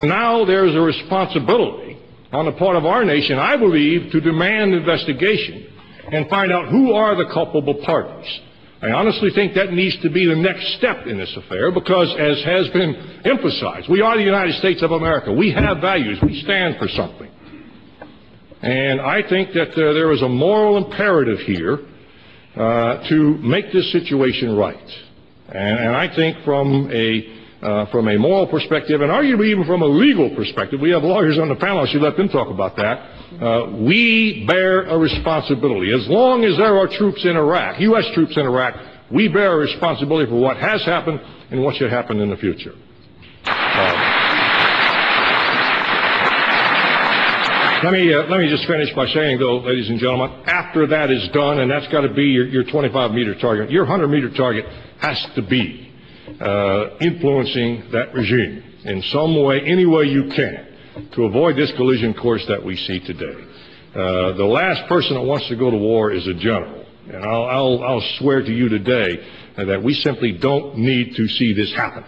Now there's a responsibility on the part of our nation, I believe, to demand investigation and find out who are the culpable parties. I honestly think that needs to be the next step in this affair because, as has been emphasized, we are the United States of America. We have values. We stand for something. And I think that there is a moral imperative here to make this situation right. And I think from a moral perspective, and arguably even from a legal perspective, we have lawyers on the panel, I should let them talk about that, we bear a responsibility. As long as there are troops in Iraq, U.S. troops in Iraq, we bear a responsibility for what has happened and what should happen in the future. Let me just finish by saying, though, ladies and gentlemen, after that is done, and that's got to be your 25-meter target, your 100-meter target has to be influencing that regime in some way, any way you can, to avoid this collision course that we see today. The last person that wants to go to war is a general, and I'll swear to you today that we simply don't need to see this happen.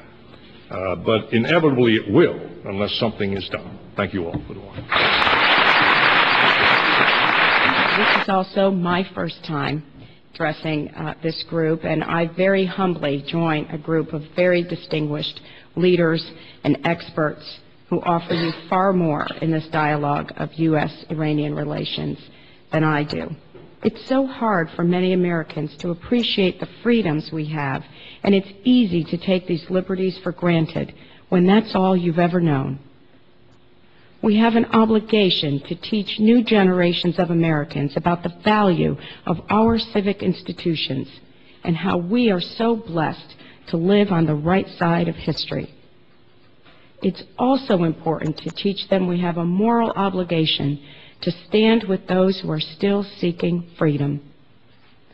But inevitably it will, unless something is done. Thank you all for the watching. This is also my first time addressing this group, and I very humbly join a group of very distinguished leaders and experts who offer you far more in this dialogue of U.S.-Iranian relations than I do. It's so hard for many Americans to appreciate the freedoms we have, and it's easy to take these liberties for granted when that's all you've ever known. We have an obligation to teach new generations of Americans about the value of our civic institutions and how we are so blessed to live on the right side of history. It's also important to teach them we have a moral obligation to stand with those who are still seeking freedom.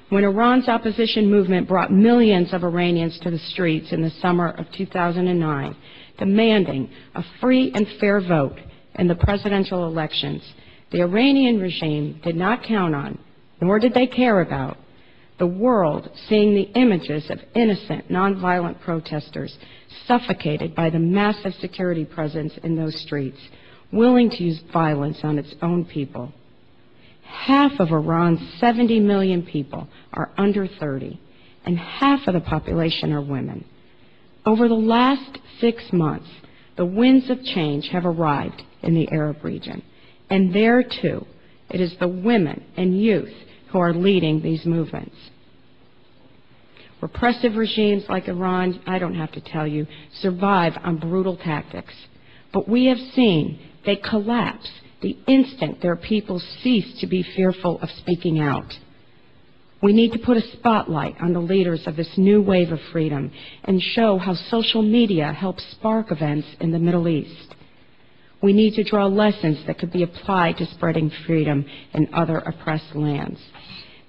When Iran's opposition movement brought millions of Iranians to the streets in the summer of 2009, demanding a free and fair vote in the presidential elections, the Iranian regime did not count on, nor did they care about, the world seeing the images of innocent, nonviolent protesters suffocated by the massive security presence in those streets, willing to use violence on its own people. Half of Iran's 70 million people are under 30, and half of the population are women. Over the last 6 months, the winds of change have arrived in the Arab region, and there too, it is the women and youth who are leading these movements. Repressive regimes like Iran, I don't have to tell you, survive on brutal tactics, but we have seen they collapse the instant their people cease to be fearful of speaking out. We need to put a spotlight on the leaders of this new wave of freedom and show how social media helps spark events in the Middle East. We need to draw lessons that could be applied to spreading freedom in other oppressed lands.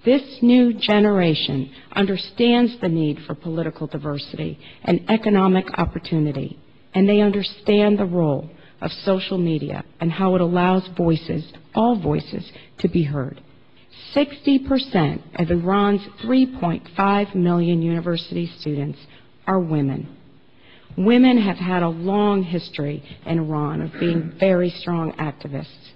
This new generation understands the need for political diversity and economic opportunity, and they understand the role of social media and how it allows voices, all voices, to be heard. 60% of Iran's 3.5 million university students are women. Women have had a long history in Iran of being very strong activists,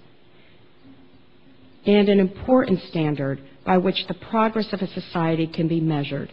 and an important standard by which the progress of a society can be measured.